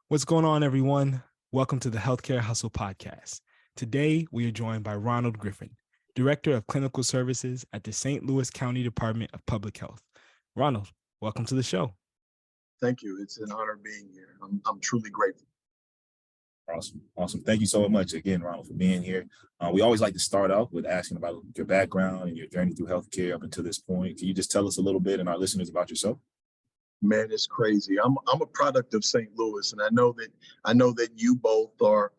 What's going on, everyone? Welcome to the Healthcare Hustle Podcast. Today, we are joined by Ronald Griffin, Director of Clinical Services at the St. Louis County Department of Public Health. Ronald, welcome to the show. Thank you. It's an honor being here. I'm truly grateful. Awesome. Thank you so much again, Ronald, for being here. We always like to start off with asking about your background and your journey through healthcare up until this point. Can you just tell us a little bit and our listeners about yourself? Man, it's crazy. I'm a product of St. Louis, and I know that you both are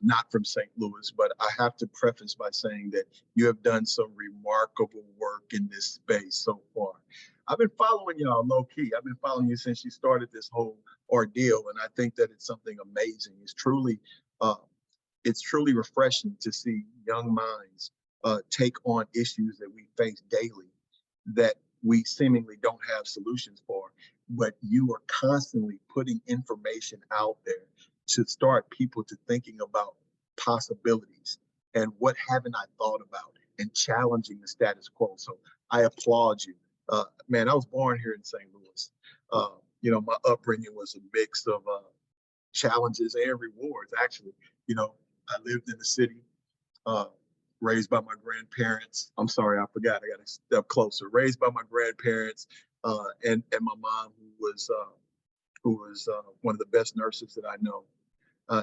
not from St. Louis, but I have to preface by saying that you have done some remarkable work in this space so far. I've been following y'all low key. I've been following you since you started this whole ordeal, and I think that it's something amazing. Uh, it's truly refreshing to see young minds take on issues that we face daily that we seemingly don't have solutions for, but you are constantly putting information out there to start people to thinking about possibilities and what haven't I thought about and challenging the status quo. So I applaud you. Man, I was born here in St. Louis. My upbringing was a mix of challenges and rewards, actually. I lived in the city, uh, raised by my grandparents. I'm sorry, I forgot. I got to step closer. Raised by my grandparents and my mom, who was one of the best nurses that I know.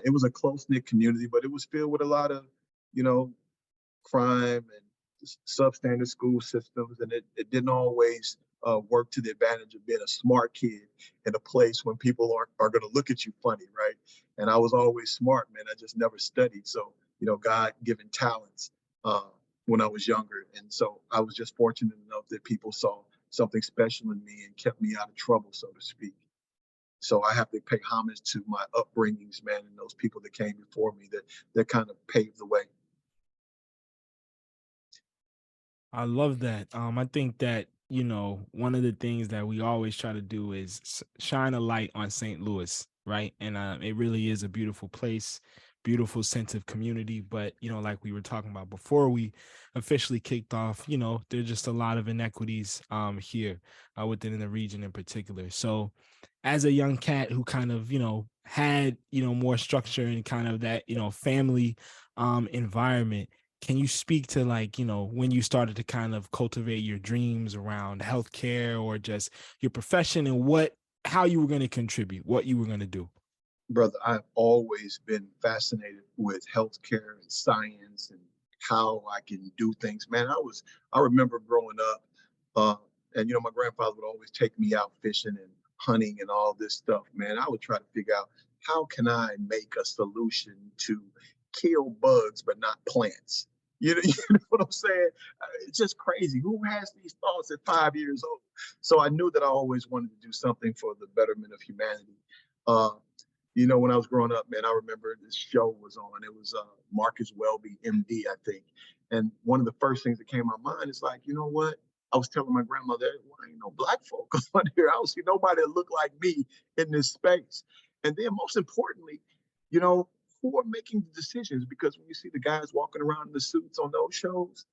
It was a close knit community, but it was filled with a lot of, you know, crime and substandard school systems, and it didn't always work to the advantage of being a smart kid in a place when people are going to look at you funny, right? And I was always smart, man. I just never studied. So, God given talents uh, when I was younger. And so I was just fortunate enough that people saw something special in me and kept me out of trouble, so to speak. So I have to pay homage to my upbringings, man, and those people that came before me that kind of paved the way. I love that. I think that, one of the things that we always try to do is shine a light on St. Louis, right? And it really is a beautiful place, beautiful sense of community. But, like we were talking about before we officially kicked off, there's just a lot of inequities here within the region in particular. So as a young cat who kind of, had, more structure and kind of that, family environment, can you speak to, like, when you started to kind of cultivate your dreams around healthcare or just your profession and how you were going to contribute, what you were going to do? Brother, I've always been fascinated with healthcare and science and how I can do things. Man, I remember growing up, uh, and my grandfather would always take me out fishing and hunting and all this stuff. Man, I would try to figure out how can I make a solution to kill bugs but not plants. You know what I'm saying? It's just crazy. Who has these thoughts at 5 years old? So I knew that I always wanted to do something for the betterment of humanity. Uh, when I was growing up, man, I remember this show was on. It was Marcus Welby, MD, I think. And one of the first things that came to my mind is like, you know what? I was telling my grandmother, why ain't no black folk on here? I don't see nobody that look like me in this space. And then most importantly, you know, who are making the decisions? Because when you see the guys walking around in the suits on those shows,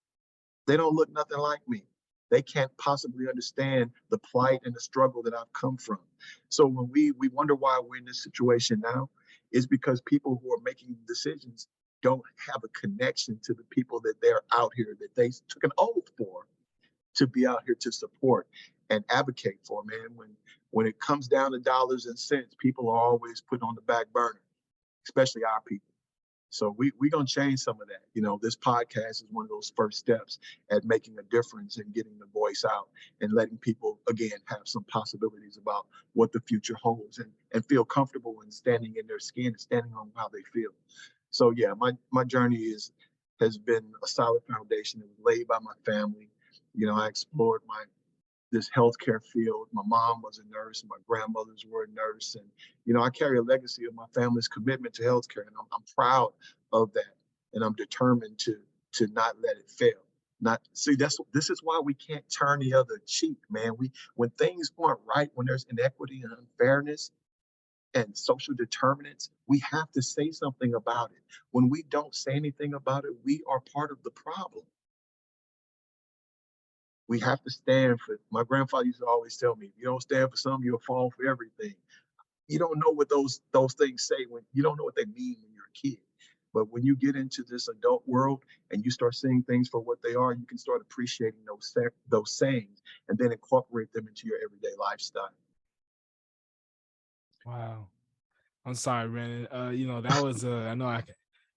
they don't look nothing like me. They can't possibly understand the plight and the struggle that I've come from. So when we wonder why we're in this situation now, is because people who are making decisions don't have a connection to the people that they're out here that they took an oath for to be out here to support and advocate for, man. When it comes down to dollars and cents, people are always put on the back burner, especially our people. So we gonna change some of that. This podcast is one of those first steps at making a difference and getting the voice out and letting people again have some possibilities about what the future holds and feel comfortable in standing in their skin and standing on how they feel. So yeah, my journey has been a solid foundation. It was laid by my family. I explored this healthcare field. My mom was a nurse, my grandmothers were a nurse, and I carry a legacy of my family's commitment to healthcare, and I'm proud of that, and I'm determined to not let it fail. Not see this is why we can't turn the other cheek, man. When things aren't right, when there's inequity and unfairness and social determinants, we have to say something about it. When we don't say anything about it, we are part of the problem. We have to stand for. My grandfather used to always tell me, if you don't stand for something, you'll fall for everything. you don't know what those things say when you don't know what they mean when you're a kid. But when you get into this adult world and you start seeing things for what they are, you can start appreciating those sayings and then incorporate them into your everyday lifestyle. Wow. I'm sorry, Brandon. That was I know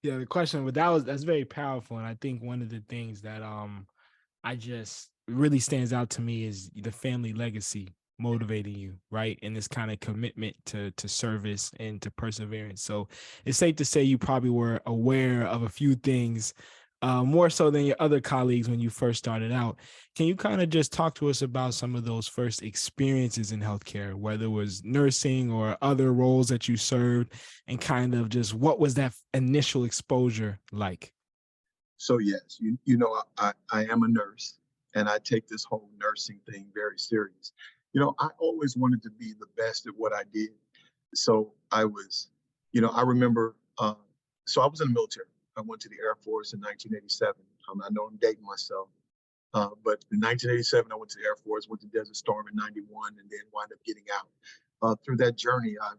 yeah, the question, but that's very powerful. And I think one of the things that I just really stands out to me is the family legacy motivating you, right? And this kind of commitment to service and to perseverance. So it's safe to say you probably were aware of a few things more so than your other colleagues when you first started out. Can you kind of just talk to us about some of those first experiences in healthcare, whether it was nursing or other roles that you served, and kind of just what was that initial exposure like? So yes, I am a nurse, and I take this whole nursing thing very serious. I always wanted to be the best at what I did. So I was, I remember. So I was in the military. I went to the Air Force in 1987. I know I'm dating myself, but in 1987 I went to the Air Force, went to Desert Storm in '91, and then wound up getting out. Through that journey, I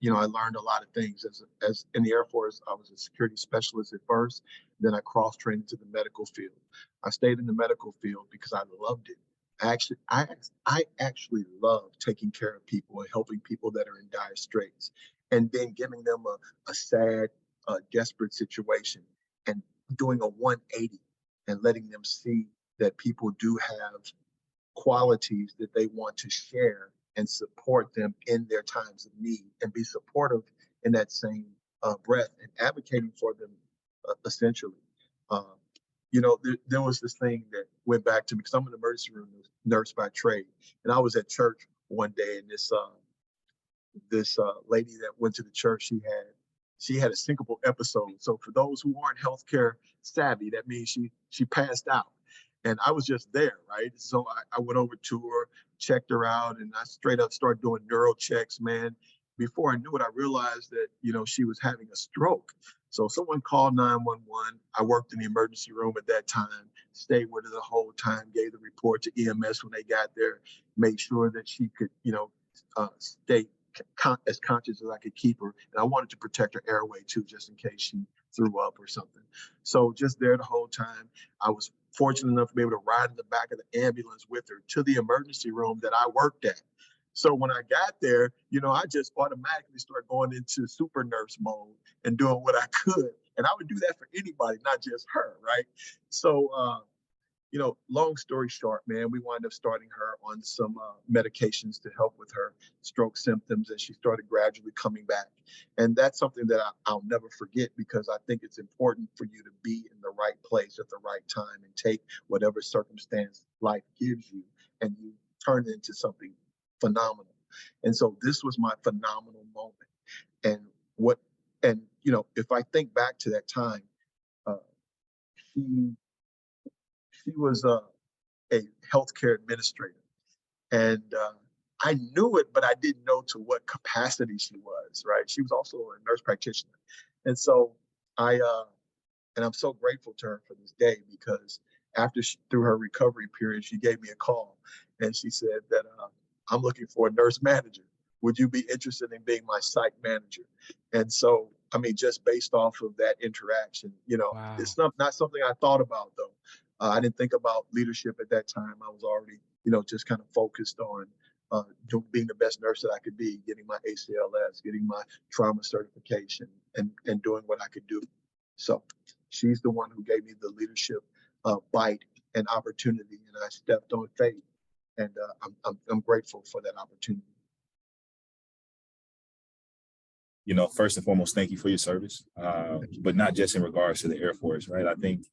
learned a lot of things. As in the Air Force, I was a security specialist at first. Then I cross trained into the medical field. I stayed in the medical field because I loved it. I actually love taking care of people and helping people that are in dire straits, and then giving them a sad, desperate situation and doing a 180 and letting them see that people do have qualities that they want to share and support them in their times of need and be supportive in that same breath and advocating for them essentially. Uh, there was this thing that went back to me because I'm an emergency room nurse by trade, and I was at church one day, and this lady that went to the church, she had a syncopal episode. So for those who aren't healthcare savvy, that means she passed out. And I was just there, right? So I went over to her, checked her out, and I straight up started doing neuro checks, man. Before I knew it, I realized that, she was having a stroke. So someone called 911. I worked in the emergency room at that time, stayed with her the whole time, gave the report to EMS when they got there, made sure that she could, stay as conscious as I could keep her. And I wanted to protect her airway too, just in case she threw up or something. So just there the whole time. I was fortunate enough to be able to ride in the back of the ambulance with her to the emergency room that I worked at. So when I got there, I just automatically started going into super nurse mode and doing what I could. And I would do that for anybody, not just her, right? So long story short, man, we wound up starting her on some medications to help with her stroke symptoms, and she started gradually coming back. And that's something that I'll never forget because I think it's important for you to be in the right place at the right time and take whatever circumstance life gives you and you turn it into something phenomenal. And so this was my phenomenal moment. And what, and if I think back to that time, uh, she she was a healthcare administrator, and I knew it, but I didn't know to what capacity she was. Right? She was also a nurse practitioner, and so I and I'm so grateful to her for this day because through her recovery period, she gave me a call and she said that I'm looking for a nurse manager. Would you be interested in being my site manager? And so, I mean, just based off of that interaction, Wow. it's not something I thought about though. I didn't think about leadership at that time. I was already, just kind of focused on being the best nurse that I could be, getting my ACLS, getting my trauma certification, and doing what I could do. So she's the one who gave me the leadership bite and opportunity, and I stepped on faith, and I'm grateful for that opportunity. First and foremost, thank you for your service, but not just in regards to the Air Force, right? I think,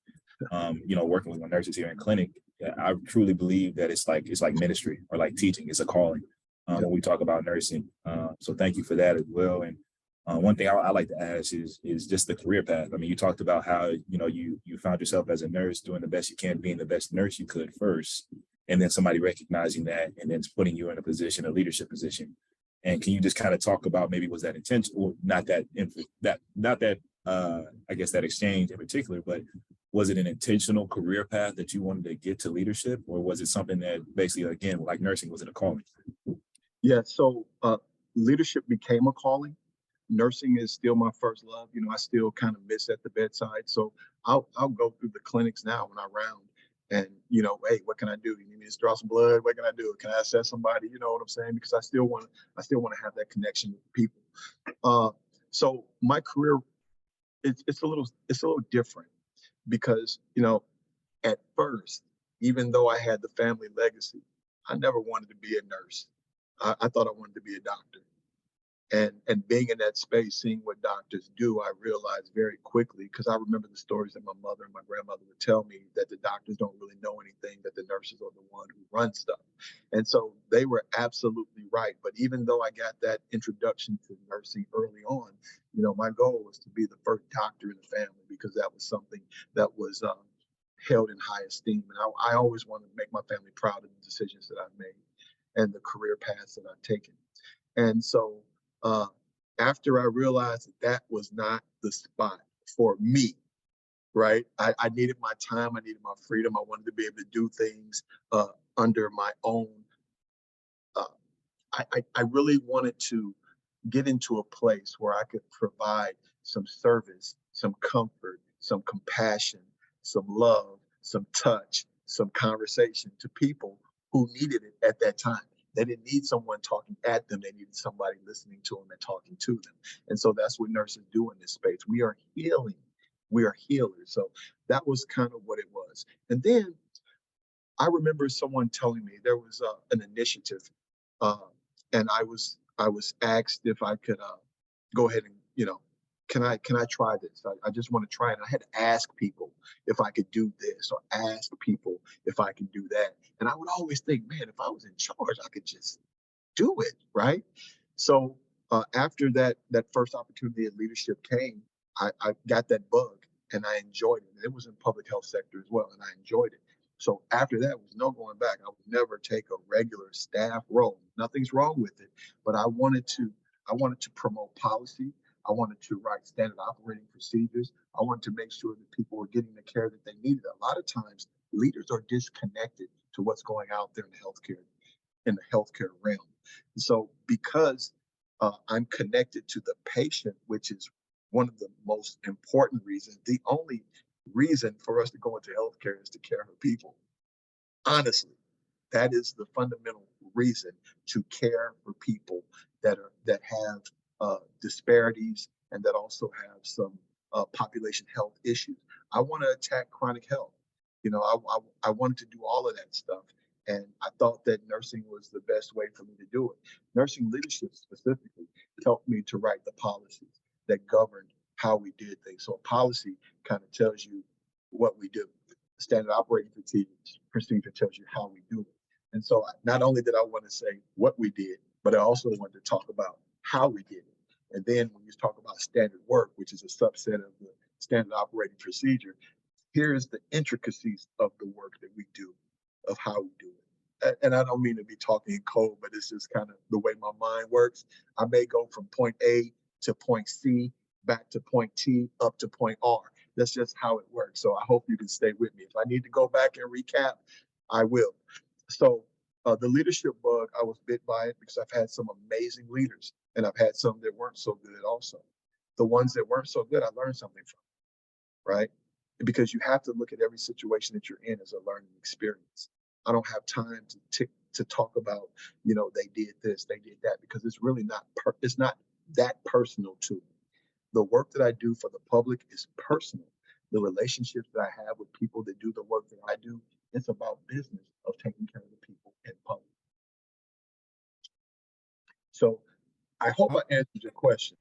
working with my nurses here in clinic, I truly believe that it's like ministry or like teaching. It's a calling when we talk about nursing. So thank you for that as well. And one thing I like to ask is just the career path. I mean, you talked about how you found yourself as a nurse doing the best you can, being the best nurse you could first, and then somebody recognizing that and then putting you in a leadership position. And can you just kind of talk about maybe was that intentional, not that I guess that exchange in particular, but was it an intentional career path that you wanted to get to leadership, or was it something that basically, again, like nursing, was it a calling? Yeah. So leadership became a calling. Nursing is still my first love. I still kind of miss at the bedside. So I'll go through the clinics now when I round and, hey, what can I do? You need me to draw some blood? What can I do? Can I assess somebody? You know what I'm saying? Because I still want to have that connection with people. So my career, it's a little different because, at first, even though I had the family legacy, I never wanted to be a nurse. I thought I wanted to be a doctor. And being in that space, seeing what doctors do, I realized very quickly, because I remember the stories that my mother and my grandmother would tell me, that the doctors don't really know anything, that the nurses are the one who run stuff. And so they were absolutely right. But even though I got that introduction to nursing early on, my goal was to be the first doctor in the family, because that was something that was held in high esteem. And I always wanted to make my family proud of the decisions that I've made and the career paths that I've taken. And so uh, after I realized that was not the spot for me, right? I needed my time, I needed my freedom. I wanted to be able to do things under my own. Uh, I really wanted to get into a place where I could provide some service, some comfort, some compassion, some love, some touch, some conversation to people who needed it at that time. They didn't need someone talking at them. They needed somebody listening to them and talking to them. And so that's what nurses do in this space. We are healing. We are healers. So that was kind of what it was. And then I remember someone telling me there was an initiative, uh, and I was asked if I could go ahead and, can I try this? I just want to try it. I had to ask people if I could do this, or ask people if I could do that. And I would always think, man, if I was in charge, I could just do it, right? So after that first opportunity in leadership came, I got that bug and I enjoyed it. And it was in public health sector as well, and I enjoyed it. So after that was no going back. I would never take a regular staff role. Nothing's wrong with it, but I wanted to promote policy. I wanted to write standard operating procedures. I wanted to make sure that people were getting the care that they needed. A lot of times, leaders are disconnected to what's going out there in the healthcare realm. And so, because I'm connected to the patient, which is one of the most important reasons, the only reason for us to go into healthcare is to care for people. Honestly, that is the fundamental reason, to care for people that have disparities and that also have some population health issues. I want to attack chronic health. I wanted to do all of that stuff, and I thought that nursing was the best way for me to do it. Nursing leadership specifically helped me to write the policies that governed how we did things. So a policy kind of tells you what we do. Standard operating procedure tells you how we do it. And so not only did I want to say what we did, but I also wanted to talk about how we did it. And then when you talk about standard work, which is a subset of the standard operating procedure, here's the intricacies of the work that we do, of how we do it. And I don't mean to be talking in code, but it's just kind of the way my mind works. I may go from point A to point C, back to point T, up to point R. That's just how it works. So I hope you can stay with me. If I need to go back and recap, I will. So the leadership bug, I was bit by it because I've had some amazing leaders, and I've had some that weren't so good also. The ones that weren't so good, I learned something from, right? Because you have to look at every situation that you're in as a learning experience. I don't have time to talk about, they did this, they did that, because it's really it's not that personal to me. The work that I do for the public is personal. The relationships that I have with people that do the work that I do, it's about business of taking care of the people in public. So I hope I answered your question.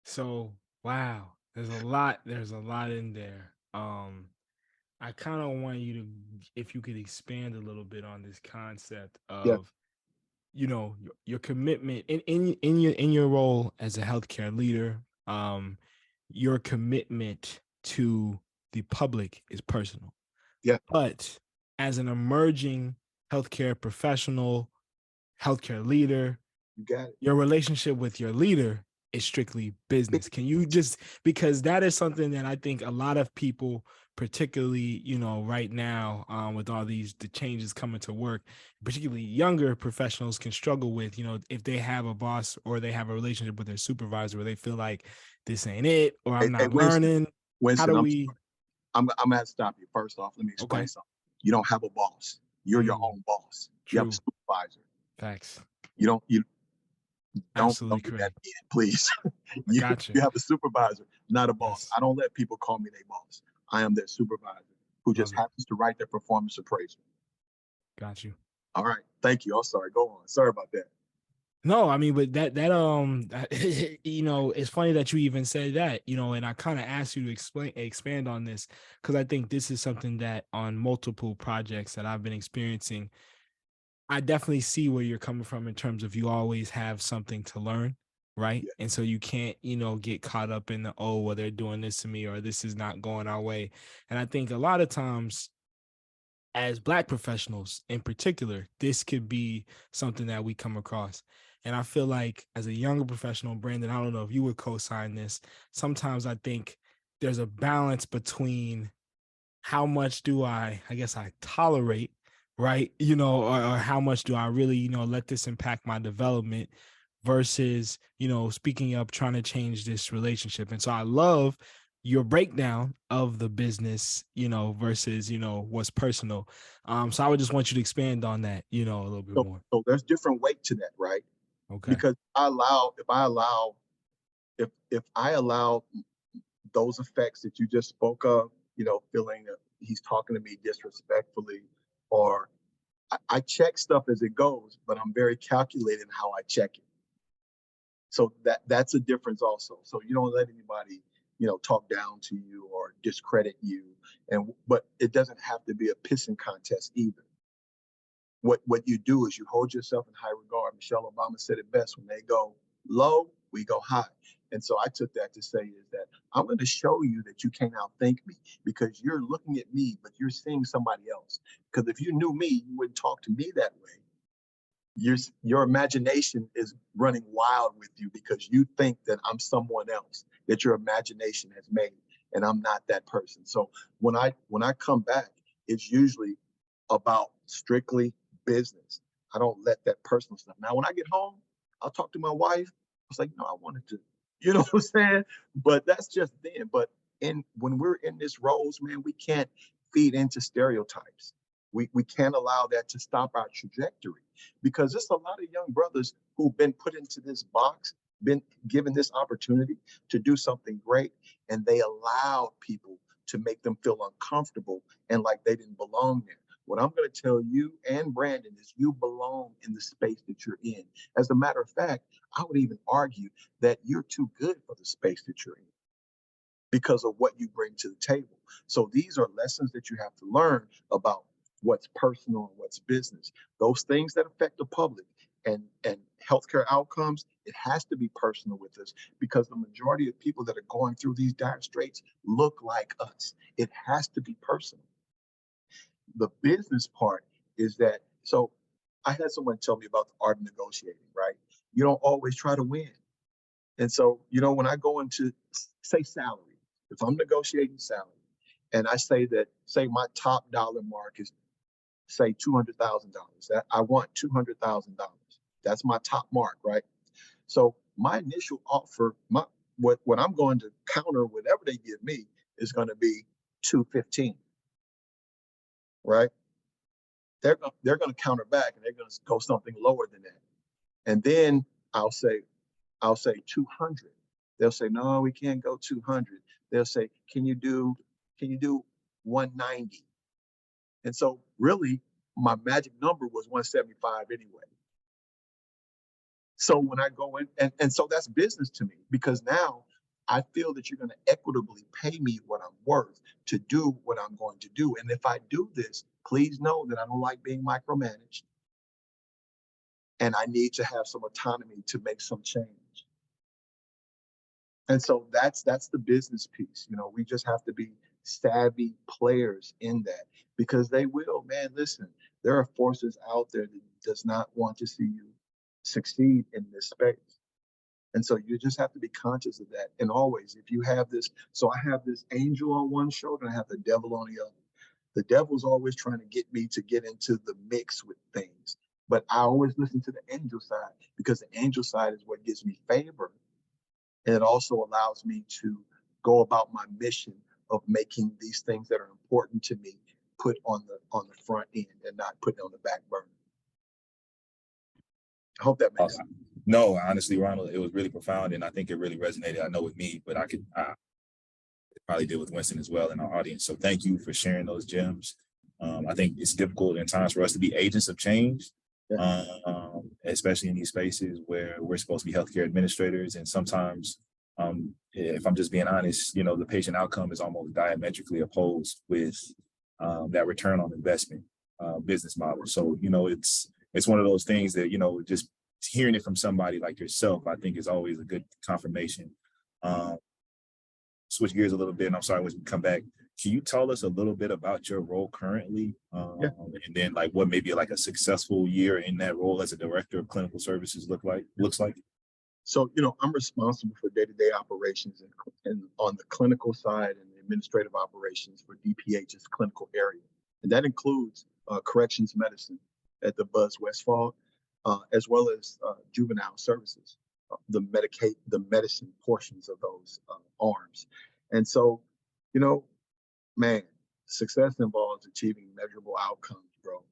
So wow, there's a lot in there. I kind of want you to, if you could expand a little bit on this concept Yeah, of, your commitment in your role as a healthcare leader. Your commitment to the public is personal, yeah, but as an emerging healthcare professional, healthcare leader, you got it. your relationship with your leader is strictly business? Can you just, because that is something that I think a lot of people, particularly, right now, with all the changes coming to work, particularly younger professionals can struggle with, if they have a boss or they have a relationship with their supervisor where they feel like this ain't it, or I'm Hey, not Winston, learning. How Winston, do I'm we? I'm gonna have to stop you. First off, let me explain Okay. something. You don't have a boss. You're your Mm, own boss. You have a true. supervisor. Facts. You Absolutely don't do that correct. again, please. I you got you. you have a supervisor, not a boss. Yes. I don't let people call me their boss. I am their supervisor who just Love it. happens to write their performance appraisal. Got you. All right. Thank you. I'm sorry. Go on. Sorry about that. No, I mean, but it's funny that you even said that, and I kind of asked you to expand on this because I think this is something that on multiple projects that I've been experiencing, I definitely see where you're coming from in terms of you always have something to learn, right? Yeah. And so you can't, get caught up in the, oh, well, they're doing this to me or this is not going our way. And I think a lot of times as Black professionals in particular, this could be something that we come across. And I feel like as a younger professional, Brandon, I don't know if you would co-sign this. Sometimes I think there's a balance between how much do I guess I tolerate, right? Or how much do I really, let this impact my development versus, speaking up, trying to change this relationship. And so I love your breakdown of the business, versus, what's personal. So I would just want you to expand on that, a little bit So, more. so there's different weight to that, right? Okay. Because if I allow those effects that you just spoke of, feeling that he's talking to me disrespectfully, or I check stuff as it goes, but I'm very calculated in how I check it. So that's a difference also. So you don't let anybody, talk down to you or discredit you. But it doesn't have to be a pissing contest either. What you do is you hold yourself in high regard. Michelle Obama said it best: when they go low, we go high. And so I took that to say is that I'm going to show you that you can't outthink me because you're looking at me, but you're seeing somebody else. Because if you knew me, you wouldn't talk to me that way. Your imagination is running wild with you because you think that I'm someone else that your imagination has made, and I'm not that person. So when I come back, it's usually about strictly business. I don't let that personal stuff. Now, when I get home, I'll talk to my wife. I was like, no, I wanted to, you know what I'm saying? But that's just then. But when we're in this roles, man, we can't feed into stereotypes. We can't allow that to stop our trajectory because there's a lot of young brothers who've been put into this box, been given this opportunity to do something great, and they allowed people to make them feel uncomfortable and like they didn't belong there. What I'm going to tell you and Brandon is you belong in the space that you're in. As a matter of fact, I would even argue that you're too good for the space that you're in because of what you bring to the table. So these are lessons that you have to learn about what's personal and what's business. Those things that affect the public and healthcare outcomes, it has to be personal with us because the majority of people that are going through these dire straits look like us. It has to be personal. The business part is that, so I had someone tell me about the art of negotiating, right? You don't always try to win. And so, when I go into, say, salary, if I'm negotiating salary and I say that, say my top dollar mark is, say, $200,000, that I want $200,000. That's my top mark, right? So my initial offer, what I'm going to counter whatever they give me is going to be 215, right? They're going to counter back and they're going to go something lower than that. And then I'll say, 200. They'll say, no, we can't go 200. They'll say, can you do 190? And so really my magic number was 175 anyway. So when I go in, and so that's business to me because now I feel that you're going to equitably pay me what I'm worth to do what I'm going to do. And if I do this, please know that I don't like being micromanaged and I need to have some autonomy to make some change. And so that's the business piece. We just have to be savvy players in that because they will, man, listen, there are forces out there that does not want to see you succeed in this space. And so you just have to be conscious of that. And always, if you have this, so I have this angel on one shoulder and I have the devil on the other. The devil's always trying to get me to get into the mix with things. But I always listen to the angel side, because the angel side is what gives me favor. And it also allows me to go about my mission of making these things that are important to me put on the front end and not put it on the back burner. I hope that Uh, makes sense. no, honestly, Ronald, it was really profound, and I think it really resonated. I know with me, but I probably did with Winston as well in our audience. So thank you for sharing those gems. I think it's difficult in times for us to be agents of change, Yeah. especially in these spaces where we're supposed to be healthcare administrators. And sometimes, if I'm just being honest, the patient outcome is almost diametrically opposed with that return on investment business model. So, it's one of those things that, just hearing it from somebody like yourself, I think is always a good confirmation. Um, Switch gears a little bit, and I'm sorry, when we come back, can you tell us a little bit about your role currently, Yeah. and then like what maybe like a successful year in that role as a director of clinical services looks like? So, I'm responsible for day-to-day operations and on the clinical side and the administrative operations for DPH's clinical area. And that includes corrections medicine at the Buzz Westfall, as well as juvenile services, the medicine portions of those arms. And so, you know, man, success involves achieving measurable outcomes, bro.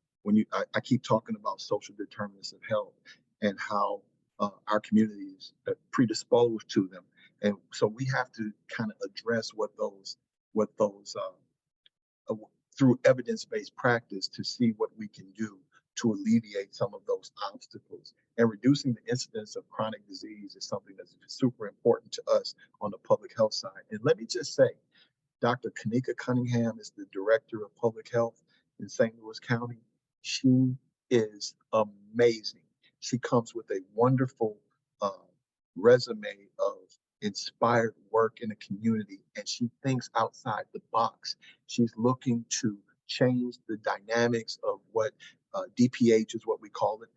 I keep talking about social determinants of health and how our community is predisposed to them, and so we have to kind of address what those uh, through evidence-based practice to see what we can do to alleviate some of those obstacles. And reducing the incidence of chronic disease is something that's super important to us on the public health side. And let me just say, Dr. Kanika Cunningham is the director of public health in St. Louis County. She is amazing. She comes with a wonderful uh, resume of inspired work in the community, and she thinks outside the box. She's looking to change the dynamics of what DPH is, what we call it,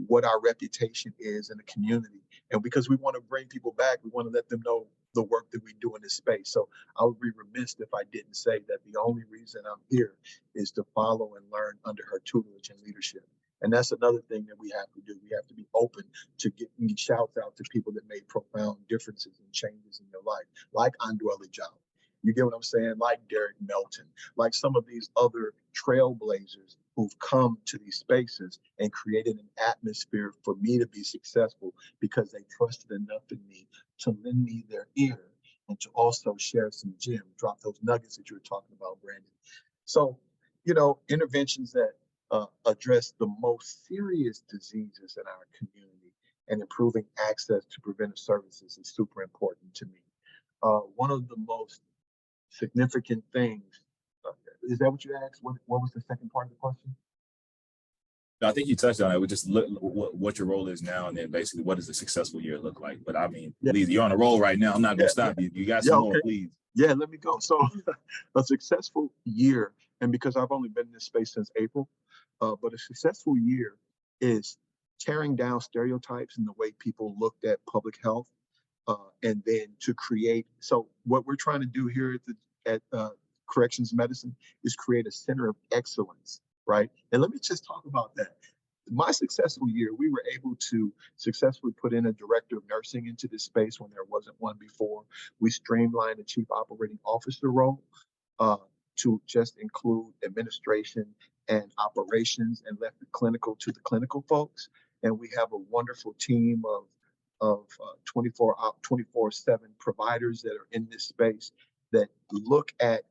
what our reputation is in the community. And because we want to bring people back, we want to let them know the work that we do in this space. So I would be remiss if I didn't say that the only reason I'm here is to follow and learn under her tutelage and leadership. And that's another thing that we have to do. We have to be open to giving shouts out to people that made profound differences and changes in your life, like Andwele Job. You get what I'm saying? Like Derek Melton, like some of these other trailblazers who've come to these spaces and created an atmosphere for me to be successful because they trusted enough in me to lend me their ear and to also share some gems, drop those nuggets that you were talking about, Brandon. So, interventions that address the most serious diseases in our community and improving access to preventive services is super important to me. One of the most significant things, uh, is that what you asked? What was the second part of the question? No, I think you touched on it. We just look what your role is now, and then basically what does a successful year look like. But I mean, Yeah, please, you're on a roll right now. I'm not yeah, gonna yeah, stop you. You got yeah. some more, Okay. please. Yeah, let me go. So, a successful year, and because I've only been in this space since April, but a successful year is tearing down stereotypes in the way people looked at public health, and then to create. So, what we're trying to do here at Corrections Medicine is create a center of excellence, right? And let me just talk about that. My successful year, we were able to successfully put in a director of nursing into this space when there wasn't one before. We streamlined the chief operating officer role uh, to just include administration and operations and left the clinical to the clinical folks. And we have a wonderful team of 24/7 providers that are in this space that look at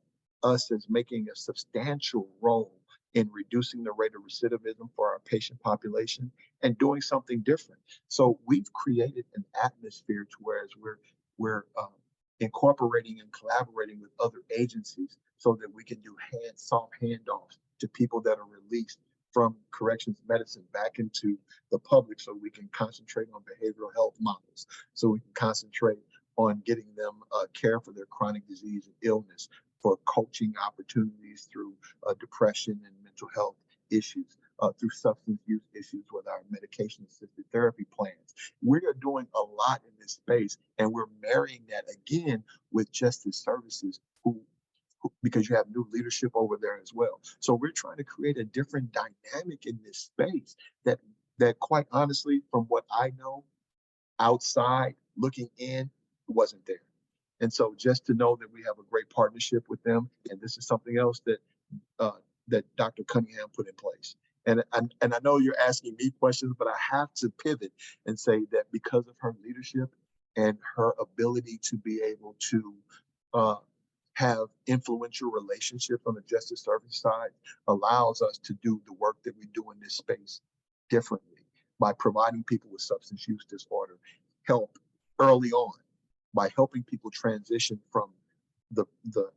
us as making a substantial role in reducing the rate of recidivism for our patient population and doing something different. So we've created an atmosphere to whereas we're incorporating and collaborating with other agencies so that we can do soft handoffs to people that are released from corrections medicine back into the public so we can concentrate on behavioral health models, so we can concentrate on getting them care for their chronic disease and illness, for coaching opportunities through depression and mental health issues. through substance use issues with our medication assisted therapy plans. We are doing a lot in this space, and we're marrying that again with justice services because you have new leadership over there as well. So we're trying to create a different dynamic in this space that quite honestly, from what I know, outside looking in, wasn't there. And so just to know that we have a great partnership with them, and this is something else uh, that Dr. Cunningham put in place. And I know you're asking me questions, but I have to pivot and say that because of her leadership and her ability to be able to uh, have influential relationships on the justice service side allows us to do the work that we do in this space differently by providing people with substance use disorder help early on, by helping people transition from the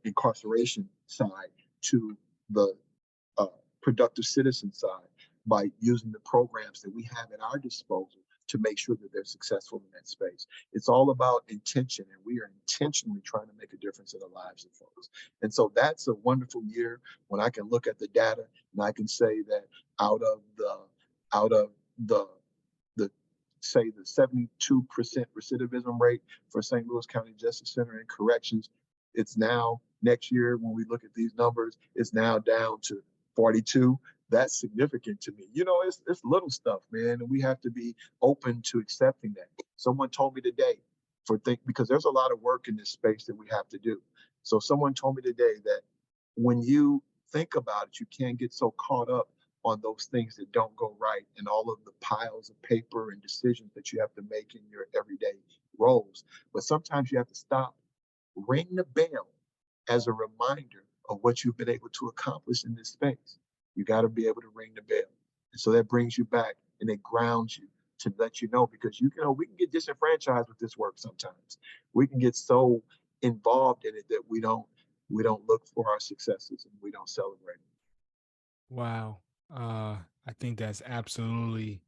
incarceration side to the uh, productive citizen side, by using the programs that we have at our disposal to make sure that they're successful in that space. It's all about intention, and we are intentionally trying to make a difference in the lives of folks. And so that's a wonderful year when I can look at the data and I can say that out of the out of the say the 72% recidivism rate for St. Louis County Justice Center and Corrections, it's now next year when we look at these numbers, it's now down to 42. That's significant to me. You know, it's little stuff, man, and we have to be open to accepting that. Someone told me today because there's a lot of work in this space that we have to do. So someone told me today that when you think about it, you can't get so caught up on those things that don't go right and all of the piles of paper and decisions that you have to make in your everyday roles. But sometimes you have to stop, ring the bell as a reminder of what you've been able to accomplish in this space. You got to be able to ring the bell. And so that brings you back and it grounds you to let you know, because you know we can get disenfranchised with this work sometimes. We can get so involved in it that we don't look for our successes and we don't celebrate. Wow. I think it's absolutely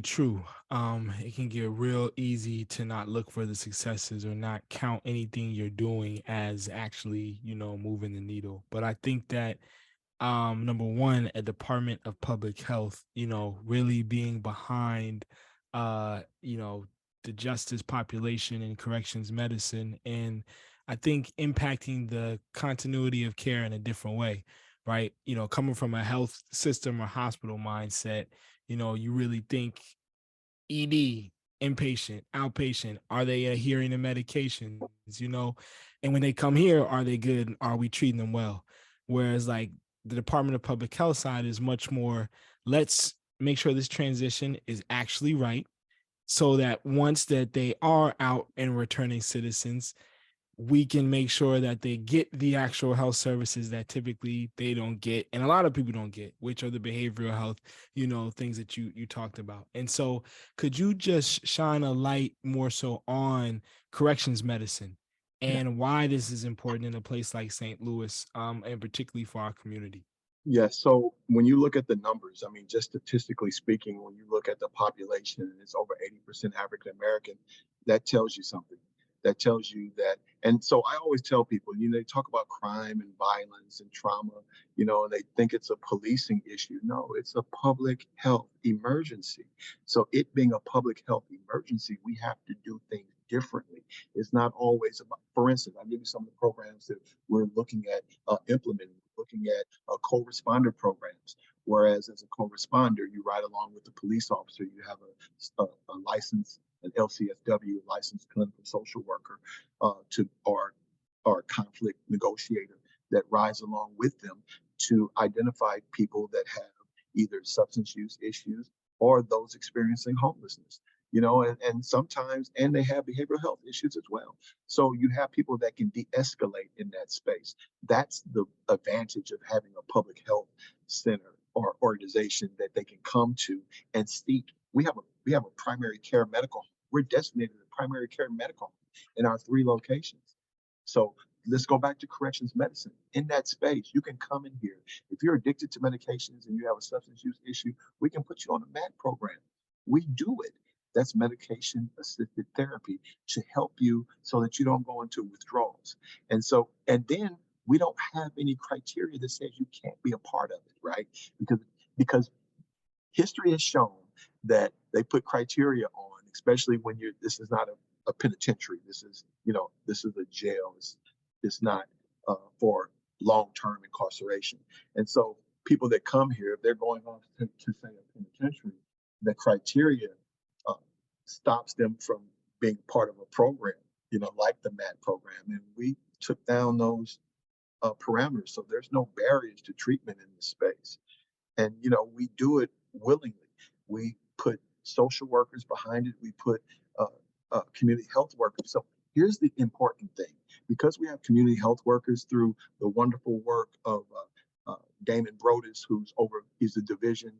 true. It can get real easy to not look for the successes or not count anything you're doing as actually, moving the needle. But I think that number one, a Department of Public Health, really being behind the justice population and corrections medicine, and I think impacting the continuity of care in a different way, right? Coming from a health system or hospital mindset, you really think ED, inpatient, outpatient, are they adhering to medications, and when they come here, are they good? Are we treating them well? Whereas like the Department of Public Health side is much more, let's make sure this transition is actually right, so that once that they are out and returning citizens, we can make sure that they get the actual health services that typically they don't get, and a lot of people don't get, which are the behavioral health, things that you talked about. And so could you just shine a light more so on corrections medicine and why this is important in a place like St. Louis, and particularly for our community? Yeah, so when you look at the numbers, I mean, just statistically speaking, when you look at the population and it's over 80% African American, that tells you something. That tells you that, and so I always tell people, they talk about crime and violence and trauma, and they think it's a policing issue. No, it's a public health emergency. So it being a public health emergency, we have to do things differently. It's not always about, for instance, I'll give you some of the programs that we're looking at implementing, looking at co-responder programs. Whereas as a co-responder, you ride along with the police officer, you have a license, an LCSW, licensed clinical social worker, or conflict negotiator that rides along with them to identify people that have either substance use issues or those experiencing homelessness. And sometimes, and they have behavioral health issues as well. So you have people that can de-escalate in that space. That's the advantage of having a public health center or organization that they can come to and seek. We have a primary care medical. We're designated a primary care medical in our 3 locations. So let's go back to corrections medicine. In that space, you can come in here. If you're addicted to medications and you have a substance use issue, we can put you on a MAT program. We do it. That's medication assisted therapy to help you so that you don't go into withdrawals. And then we don't have any criteria that says you can't be a part of it, right? Because history has shown that they put criteria on, especially when this is not a penitentiary. This is, this is a jail. It's not for long-term incarceration. And so people that come here, if they're going on to say a penitentiary, the criteria uh, stops them from being part of a program, like the MAT program. And we took down those parameters. So there's no barriers to treatment in this space. And, we do it willingly. We put social workers behind it. We put community health workers. So here's the important thing. Because we have community health workers through the wonderful work of Damon Brodus, he's the division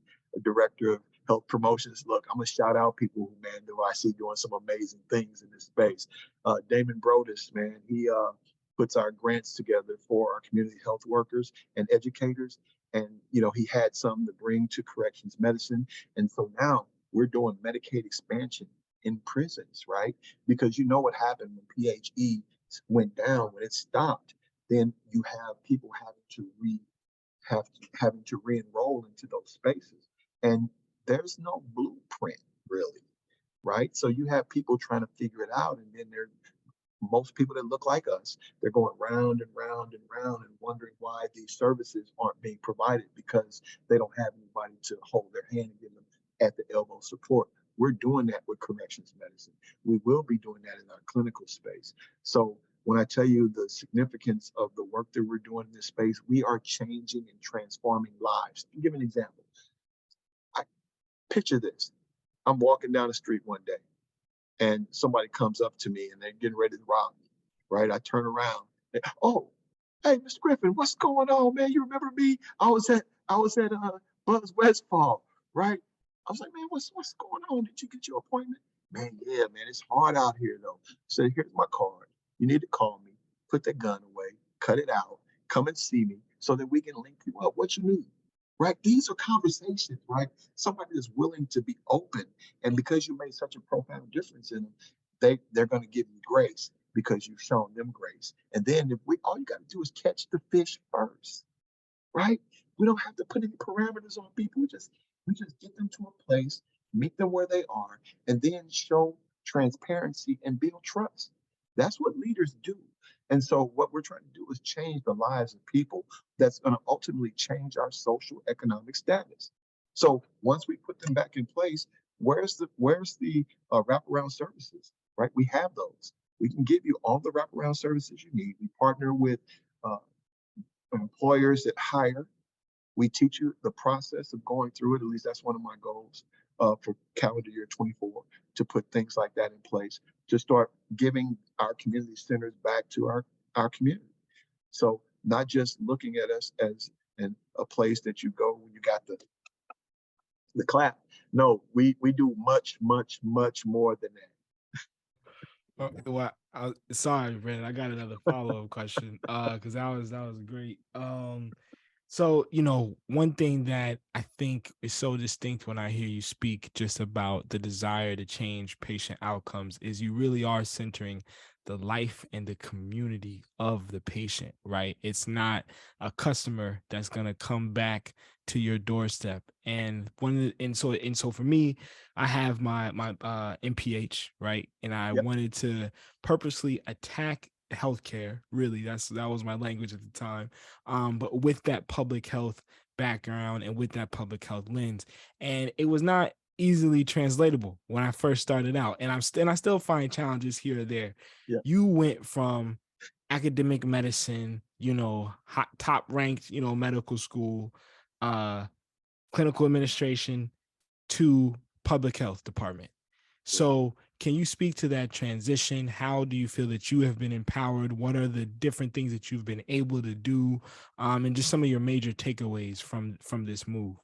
director of health promotions. Look, I'm gonna shout out people who I see doing some amazing things in this space. Damon Brodus, man, he puts our grants together for our community health workers and educators. And, he had some to bring to corrections medicine. And so now we're doing Medicaid expansion in prisons, right? Because you know what happened when PHE went down, when it stopped, then you have people having to re-enroll into those spaces. And there's no blueprint really, right? So you have people trying to figure it out, and then most people that look like us, they're going round and round and round and wondering why these services aren't being provided because they don't have anybody to hold their hand and give them at the elbow support. We're doing that with corrections medicine. We will be doing that in our clinical space. So when I tell you the significance of the work that we're doing in this space, we are changing and transforming lives. I'll give an example. Picture this. I'm walking down the street one day and somebody comes up to me and they're getting ready to rob me, right? I turn around and, oh, hey, Mr. Griffin, what's going on, man? You remember me? I was at Buzz Westfall, right? I was like, man, what's going on? Did you get your appointment? Man, yeah, man, it's hard out here though. So here's my card. You need to call me, put that gun away, cut it out, come and see me so that we can link you up. What you need, right? These are conversations, right? Somebody is willing to be open, and because you made such a profound difference in them, they're going to give you grace because you've shown them grace. And then all you got to do is catch the fish first, right? We don't have to put any parameters on people. We just get them to a place, meet them where they are, and then show transparency and build trust. That's what leaders do. And so what we're trying to do is change the lives of people that's going to ultimately change our social economic status. So once we put them back in place, where's the wraparound services, right? We have those. We can give you all the wraparound services you need. We partner with uh, employers that hire. We teach you the process of going through it. At least that's one of my goals for calendar year 24, to put things like that in place, to start giving our community centers back to our community. So not just looking at us as a place that you go when you got the clap. No, we do much, much, much more than that. Well, sorry, Brandon. I got another follow-up question. Because that was great. So, one thing that I think is so distinct when I hear you speak just about the desire to change patient outcomes is you really are centering the life and the community of the patient, right? It's not a customer that's going to come back to your doorstep. And so for me, I have my MPH, right? And I Yep. wanted to purposely attack healthcare. Really, that was my language at the time. But with that public health background and with that public health lens, and it was not easily translatable when I first started out, and I still find challenges here or there. Yeah. You went from academic medicine, top ranked, medical school, clinical administration, to public health department. So can you speak to that transition? How do you feel that you have been empowered? What are the different things that you've been able to do? And just some of your major takeaways from this move.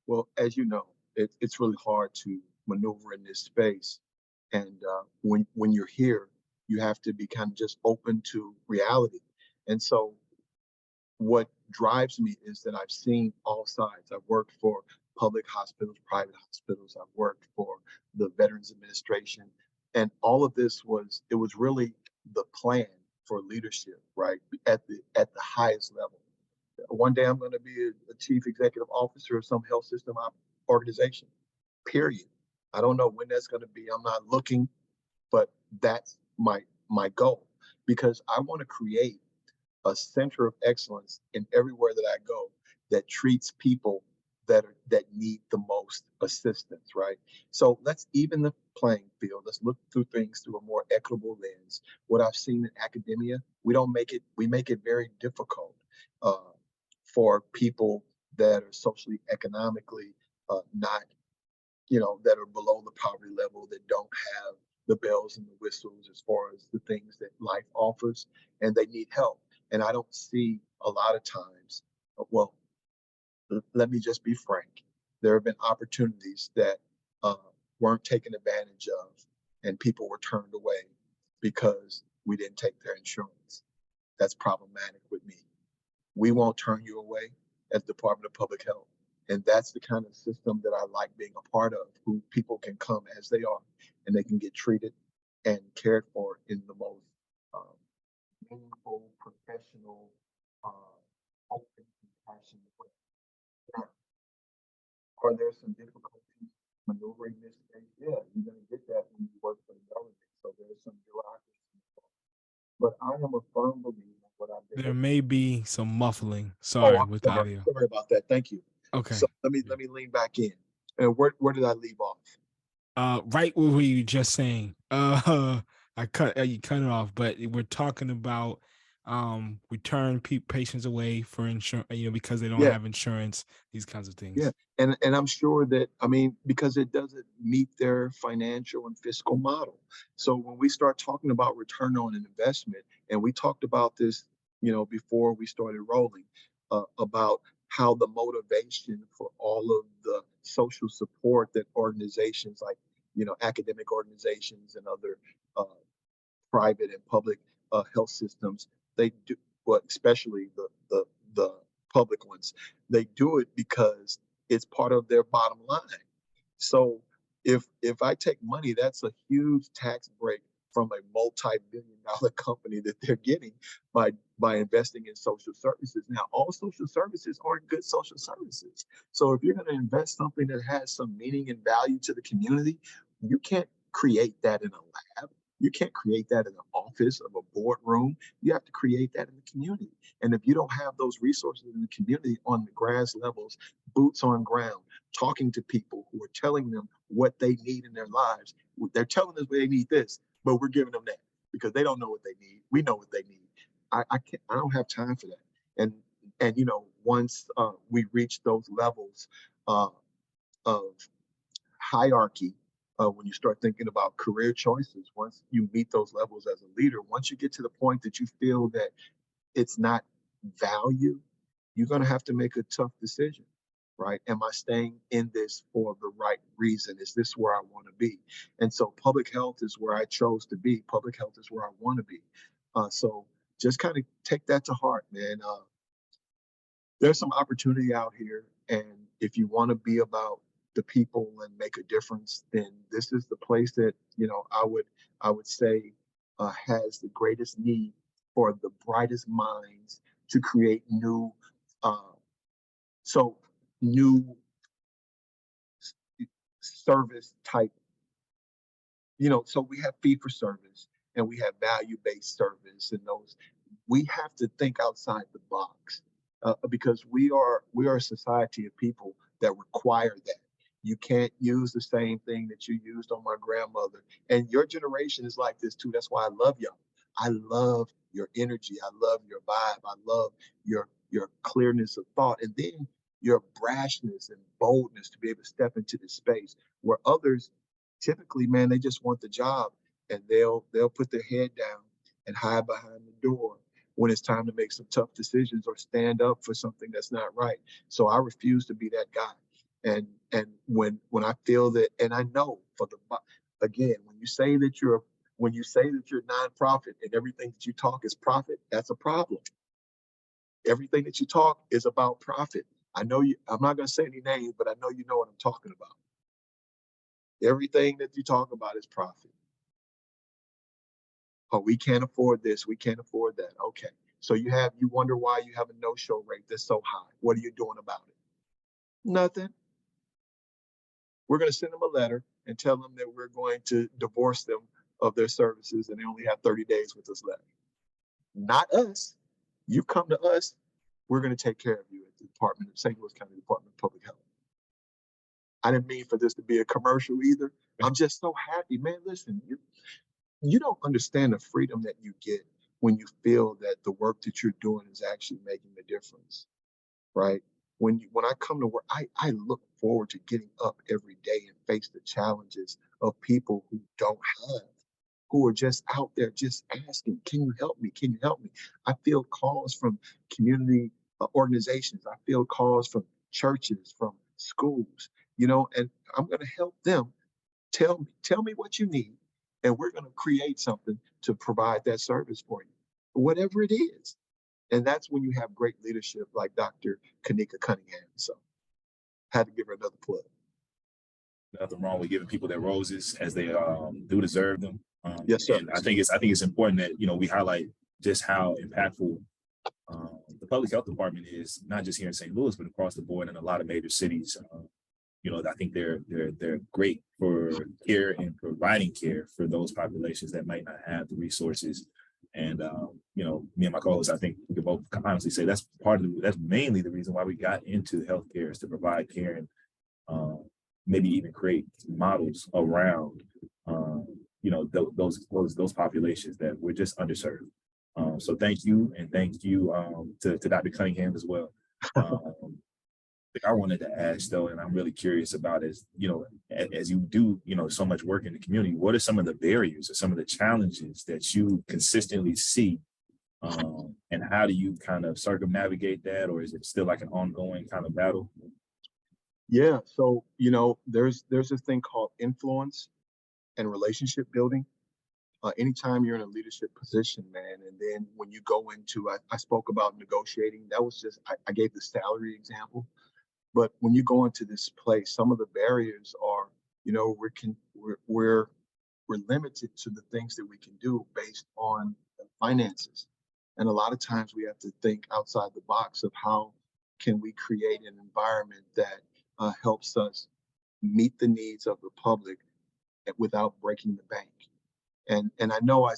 Well, as you know, it's really hard to maneuver in this space. And when you're here, you have to be kind of just open to reality. And so what drives me is that I've seen all sides. I've worked for public hospitals, private hospitals. I've worked for the Veterans Administration. And all of this was really the plan for leadership, right? At the highest level. One day I'm going to be a chief executive officer of some health system organization. Period. I don't know when that's going to be. I'm not looking, but that's my goal because I want to create a center of excellence in everywhere that I go that treats people that need the most assistance, right? So let's even the playing field. Let's look through things through a more equitable lens. What I've seen in academia, we make it very difficult uh, for people that are socially, economically not that are below the poverty level, that don't have the bells and the whistles as far as the things that life offers, and they need help. And I don't see a lot of times, well, let me just be frank. There have been opportunities that uh, weren't taken advantage of, and people were turned away because we didn't take their insurance. That's problematic with me. We won't turn you away as Department of Public Health. And that's the kind of system that I like being a part of, who people can come as they are and they can get treated and cared for in the most um, meaningful, professional, open, compassionate way. Now, are there some difficulties maneuvering this space? Yeah, you're going to get that when you work for the government. So there's some bureaucracy involved. But I am a firm believer in what I've been There able. may be some muffling. Oh, Sorry with I'm the sorry. audio. Sorry about that. Thank you. So Okay. let me lean back in. And where did I leave off? Right where were you just saying? You cut it off, but we're talking about we turn patients away for insurance, because they don't Yeah, have insurance, these kinds of yeah. things. And I'm sure that, I mean, because it doesn't meet their financial and fiscal model. So when we start talking about return on an investment, and we talked about this, before we started rolling, about how the motivation for all of the social support that organizations like, academic organizations and other uh, private and public health systems, they do, well, especially the public ones, they do it because it's part of their bottom line. So if I take money, that's a huge tax break from a multi-billion-dollar company that they're getting by investing in social services. Now, all social services aren't good social services. So if you're going to invest something that has some meaning and value to the community, you can't create that in a lab. You can't create that in an office of a boardroom. You have to create that in the community. And if you don't have those resources in the community on the grass levels, boots on ground, talking to people who are telling them what they need in their lives, they're telling us they need this, but we're giving them that because they don't know what they need. We know what they need. I can't. I don't have time for that. And once we reach those levels uh, of hierarchy, when you start thinking about career choices, once you meet those levels as a leader, once you get to the point that you feel that it's not value, you're going to have to make a tough decision, right? Am I staying in this for the right reason? Is this where I want to be? And so public health is where I chose to be. Public health is where I want to be. So just kind of take that to heart, man. There's some opportunity out here, and if you want to be about the people and make a difference, then this is the place that I would say has the greatest need for the brightest minds to create uh, so new service type. So we have fee for service and we have value based service, and those we have to think outside the box because we are a society of people that require that. You can't use the same thing that you used on my grandmother, and your generation is like this too. That's why I love y'all. I love your energy. I love your vibe. I love your clearness of thought, and then your brashness and boldness to be able to step into this space where others typically, man, they just want the job, and they'll put their head down and hide behind the door when it's time to make some tough decisions or stand up for something that's not right. So I refuse to be that guy. And when I feel that, and I know again, when you say that you're nonprofit and everything that you talk is profit, that's a problem. Everything that you talk is about profit. I know you. I'm not going to say any names, but I know you know what I'm talking about. Everything that you talk about is profit. Oh, we can't afford this. We can't afford that. Okay. So you wonder why you have a no-show rate that's so high. What are you doing about it? Nothing. We're going to send them a letter and tell them that we're going to divorce them of their services and they only have 30 days with us left. Not us. You come to us. We're going to take care of you at the Department of St. Louis County Department of Public Health. I didn't mean for this to be a commercial either. I'm just so happy, man. Listen, you don't understand the freedom that you get when you feel that the work that you're doing is actually making a difference, right? When I come to work, I look forward to getting up every day and face the challenges of people who don't have, who are just out there just asking, can you help me? Can you help me? I feel calls from community organizations. I feel calls from churches, from schools, and I'm going to help them. Tell me what you need, and we're going to create something to provide that service for you, whatever it is. And that's when you have great leadership like Dr. Kanika Cunningham. So had to give her another plug. Nothing wrong with giving people their roses as they do deserve them. Yes, sir. And I think it's important that we highlight just how impactful the public health department is, not just here in St. Louis, but across the board in a lot of major cities. I think they're great for care and providing care for those populations that might not have the resources. And me and my co-hosts, I think we can both honestly say that's mainly the reason why we got into healthcare, is to provide care and maybe even create models around those populations that were just underserved. So thank you, and thank you to Dr. Cunningham as well. I wanted to ask though, and I'm really curious about, is as you do so much work in the community, what are some of the barriers or some of the challenges that you consistently see, and how do you kind of circumnavigate that, or is it still like an ongoing kind of battle? Yeah. So, there's this thing called influence and relationship building. Anytime you're in a leadership position, man, and then when you go into, I spoke about negotiating. That was just, I gave the salary example. But when you go into this place, some of the barriers are, we're limited to the things that we can do based on finances. And a lot of times we have to think outside the box of how can we create an environment that helps us meet the needs of the public without breaking the bank. And I know I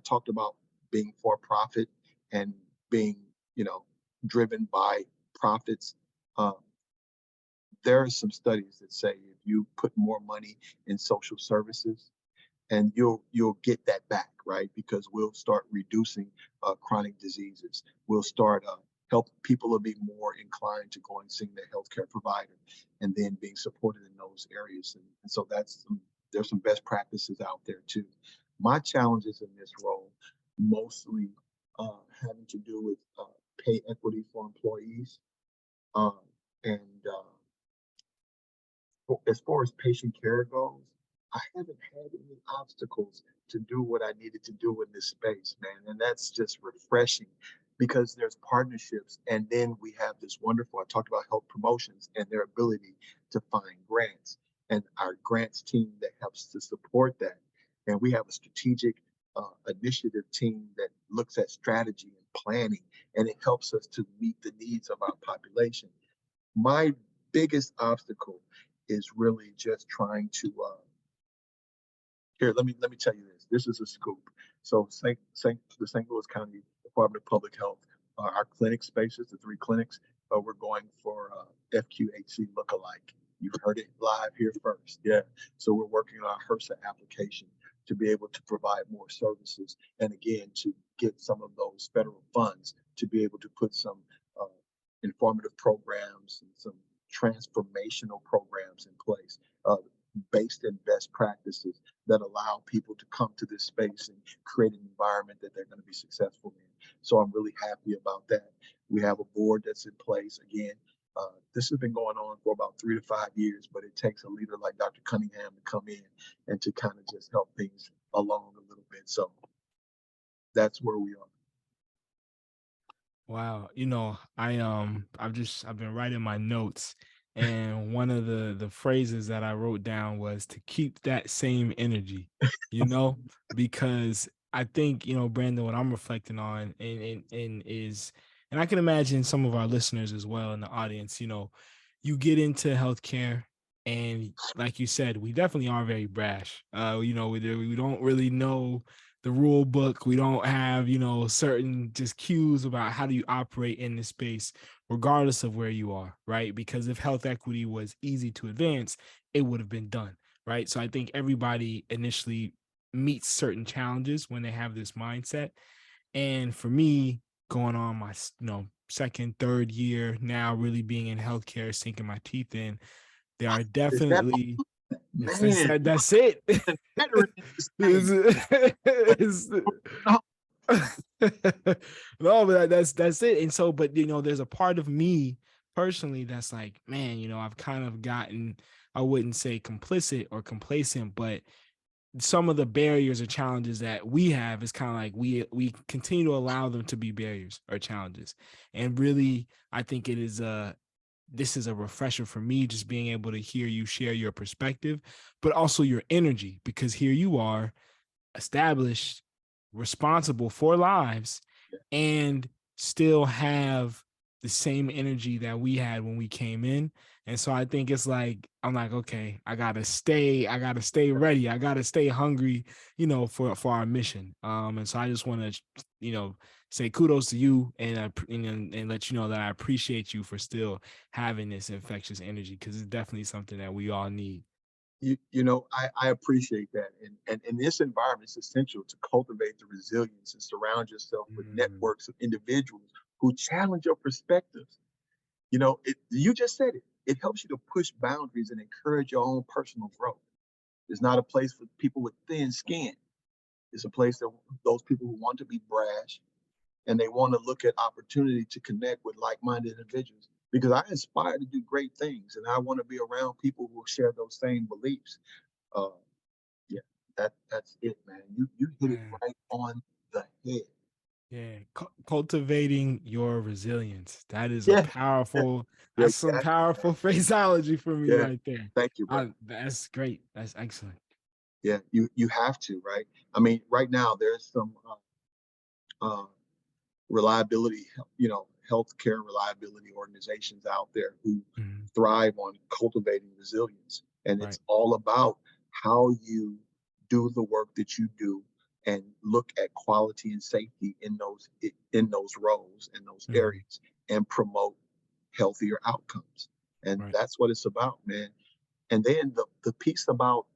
talked about being for profit and being, driven by profits. Um, there are some studies that say if you put more money in social services, and you'll get that back, right? Because we'll start reducing chronic diseases. We'll start help people will be more inclined to go and seeing their healthcare provider, and then being supported in those areas. And so there's some best practices out there too. My challenges in this role mostly having to do with pay equity for employees, um, and as far as patient care goes, I haven't had any obstacles to do what I needed to do in this space, man. And that's just refreshing because there's partnerships. And then we have this wonderful, I talked about health promotions and their ability to find grants, and our grants team that helps to support that. And we have a strategic initiative team that looks at strategy and planning, and it helps us to meet the needs of our population. My biggest obstacle is really just trying to here. Let me tell you this. This is a scoop. So the St. Louis County Department of Public Health, our clinic spaces, the 3 clinics, we're going for FQHC lookalike. You've heard it live here first. Yeah. So we're working on our HRSA application to be able to provide more services, and again to get some of those federal funds to be able to put some uh, informative programs and some transformational programs in place, based in best practices that allow people to come to this space and create an environment that they're going to be successful in. So I'm really happy about that. We have a board that's in place. Again, this has been going on for about 3 to 5 years, but it takes a leader like Dr. Cunningham to come in and to kind of just help things along a little bit. So that's where we are. Wow, I've been writing my notes, and one of the phrases that I wrote down was to keep that same energy, you know, because I think, Brandon, what I'm reflecting on and is, and I can imagine some of our listeners as well in the audience, you get into healthcare and like you said, we definitely are very brash. We don't really know the rule book. We don't have, certain just cues about how do you operate in this space, regardless of where you are, right? Because if health equity was easy to advance, it would have been done, right? So I think everybody initially meets certain challenges when they have this mindset. And for me, going on my second, third year now, really being in healthcare, sinking my teeth in, there are Is that definitely man? that's it. A veteran in this thing. It's- No, no, but that's it. And so, but there's a part of me personally that's like, man, I've kind of gotten, I wouldn't say complicit or complacent, but some of the barriers or challenges that we have is kind of like we continue to allow them to be barriers or challenges. And really, I think this is a refresher for me, just being able to hear you share your perspective, but also your energy, because here you are, established, responsible for lives, and still have the same energy that we had when we came in. And so I think it's like, I'm like, okay, I gotta stay ready. I gotta stay hungry, for our mission. And so I just want to, say kudos to you and let you know that I appreciate you for still having this infectious energy, because it's definitely something that we all need. I appreciate that. And in this environment, it's essential to cultivate the resilience and surround yourself with Mm, networks of individuals who challenge your perspectives. You just said it. It helps you to push boundaries and encourage your own personal growth. It's not a place for people with thin skin. It's a place that those people who want to be brash and they want to look at opportunity to connect with like-minded individuals. Because I aspire to do great things, and I want to be around people who share those same beliefs. Uh, yeah, that's it, man. You hit it man. right on the head. Yeah, cultivating your resilience. That is a Yeah, yeah, powerful. yeah, That's some powerful phraseology for me yeah. right there. Thank you, bro. That's great. That's excellent. Yeah, you have to, right? I mean, right now there's some uh, reliability, healthcare reliability organizations out there who Mhm. thrive on cultivating resilience. And Right. it's all about how you do the work that you do and look at quality and safety in those roles in those Mhm. areas and promote healthier outcomes. And Right. that's what it's about, man. And then the piece about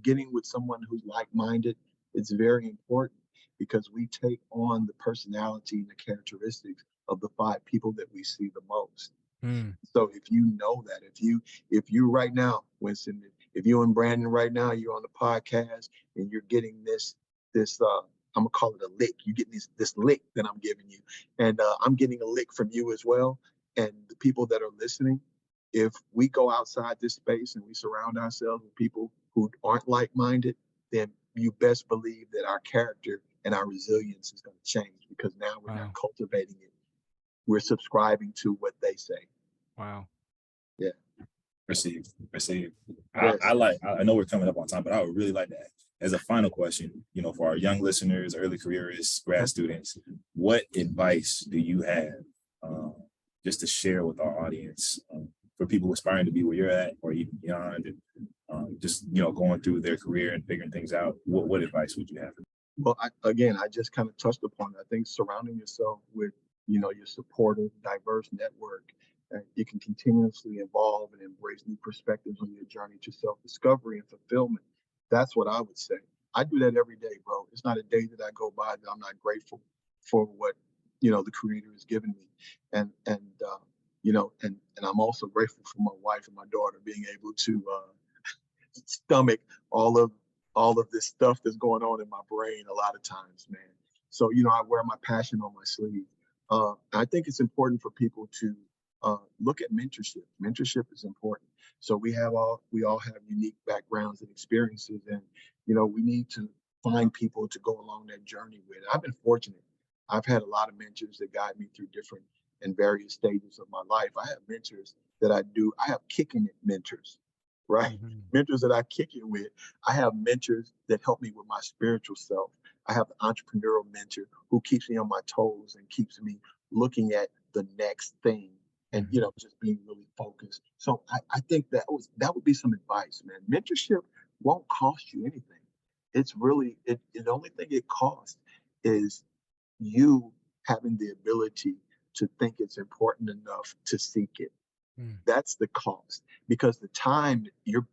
getting with someone who's like-minded is very important because we take on the personality and the characteristics of the five people that we see the most. Mm. So if you know that, if you right now, Winston, if you and Brandon right now, you're on the podcast and you're getting this I'm gonna call it a lick. You get this lick that I'm giving you, and I'm getting a lick from you as well. And the people that are listening, if we go outside this space and we surround ourselves with people who aren't like-minded, then you best believe that our character and our resilience is going to change because now we're not Wow. cultivating it. We're subscribing to what they say. Wow. Yeah. Received, received. I Yes. like. I know we're coming up on time, but I would really like that as a final question. For our young listeners, early careerists, grad students, what advice do you have, um, just to share with our audience, for people aspiring to be where you're at, or even beyond, and just going through their career and figuring things out? What advice would you have? Well, I just kind of touched upon it. I think surrounding yourself with, your supportive, diverse network, you can continuously evolve and embrace new perspectives on your journey to self-discovery and fulfillment. That's what I would say. I do that every day, bro. It's not a day that I go by that I'm not grateful for what, the Creator has given me, and I'm also grateful for my wife and my daughter being able to stomach all of all of this stuff that's going on in my brain a lot of times, man. So I wear my passion on my sleeve. I think it's important for people to look at mentorship. Mentorship is important. So we all have unique backgrounds and experiences, and we need to find people to go along that journey with. I've been fortunate. I've had a lot of mentors that guide me through different and various stages of my life. I have mentors that I have kicking it mentors, right? Mhm. Mentors that I kick it with. I have mentors that help me with my spiritual self. I have an entrepreneurial mentor who keeps me on my toes and keeps me looking at the next thing and, Mhm. just being really focused. So I think that would be some advice, man. Mentorship won't cost you anything. It's really the only thing it costs is you having the ability to think it's important enough to seek it. Mm. That's the cost, because the time you're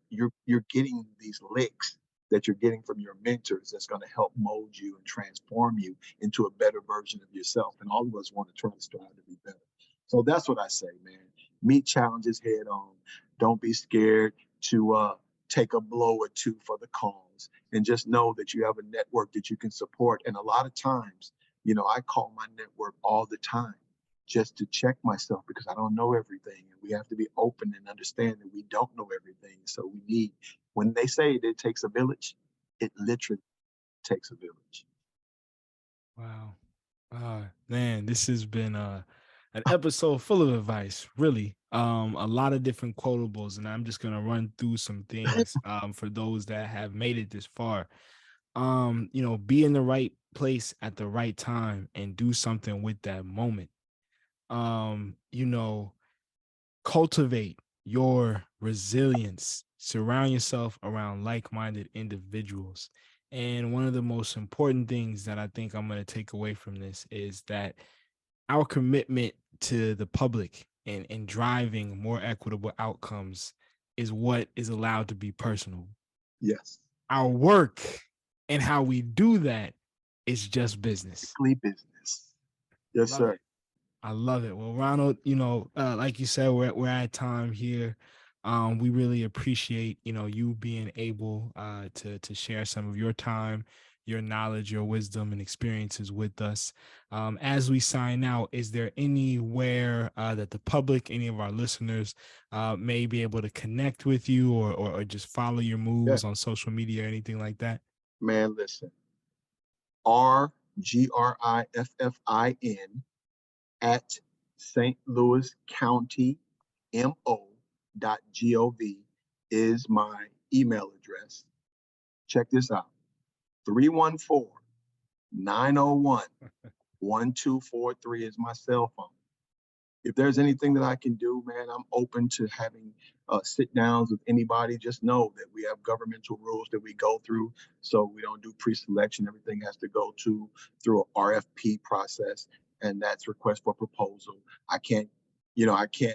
getting these licks that you're getting from your mentors that's going to help mold you and transform you into a better version of yourself. And all of us want to try to strive to be better. So that's what I say, man. Meet challenges head on. Don't be scared to take a blow or two for the cause, and just know that you have a network that you can support. And a lot of times, I call my network all the time just to check myself, because I don't know everything. And we have to be open and understand that we don't know everything. So we need, when they say that it takes a village, it literally takes a village. Wow. Man, this has been an episode full of advice, really. A lot of different quotables, and I'm just gonna run through some things for those that have made it this far. Be in the right place at the right time and do something with that moment. Um, you know, Cultivate your resilience, surround yourself around like-minded individuals. And one of the most important things that I think I'm going to take away from this is that our commitment to the public and driving more equitable outcomes is what is allowed to be personal. Yes. Our work and how we do that is just business. Strictly business. Yes, Love sir. it. I love it. Well, Ronald, like you said, we're at time here. We really appreciate, you being able to share some of your time, your knowledge, your wisdom, and experiences with us. As we sign out, is there anywhere that the public, any of our listeners, may be able to connect with you, or just follow your Yeah. moves on social media or anything like that? Man, listen. RGRIFFIN at St. Louis County mo.gov is my email address. Check this out: 314-901-1243 is my cell phone. If there's anything that I can do, man, I'm open to having sit downs with anybody. Just know that we have governmental rules that we go through. So we don't do pre-selection. Everything has to go through an RFP process, and that's request for proposal. I can't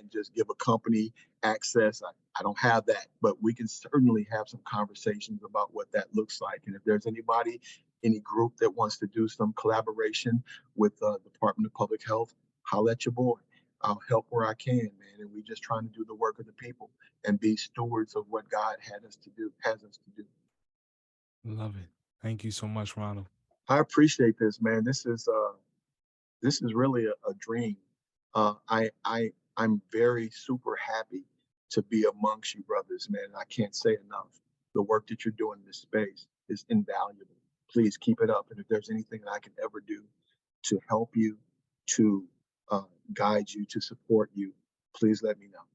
just give a company access. I don't have that, but we can certainly have some conversations about what that looks like. And if there's any group that wants to do some collaboration with the Department of Public Health, holla at your boy. I'll help where I can, man. And we just trying to do the work of the people and be stewards of what God has us to do. Love it. Thank you so much, Ronald. I appreciate this, man. This is really a dream. I'm very super happy to be amongst you brothers, man. I can't say enough. The work that you're doing in this space is invaluable. Please keep it up. And if there's anything that I can ever do to help you, to guide you, to support you, please let me know.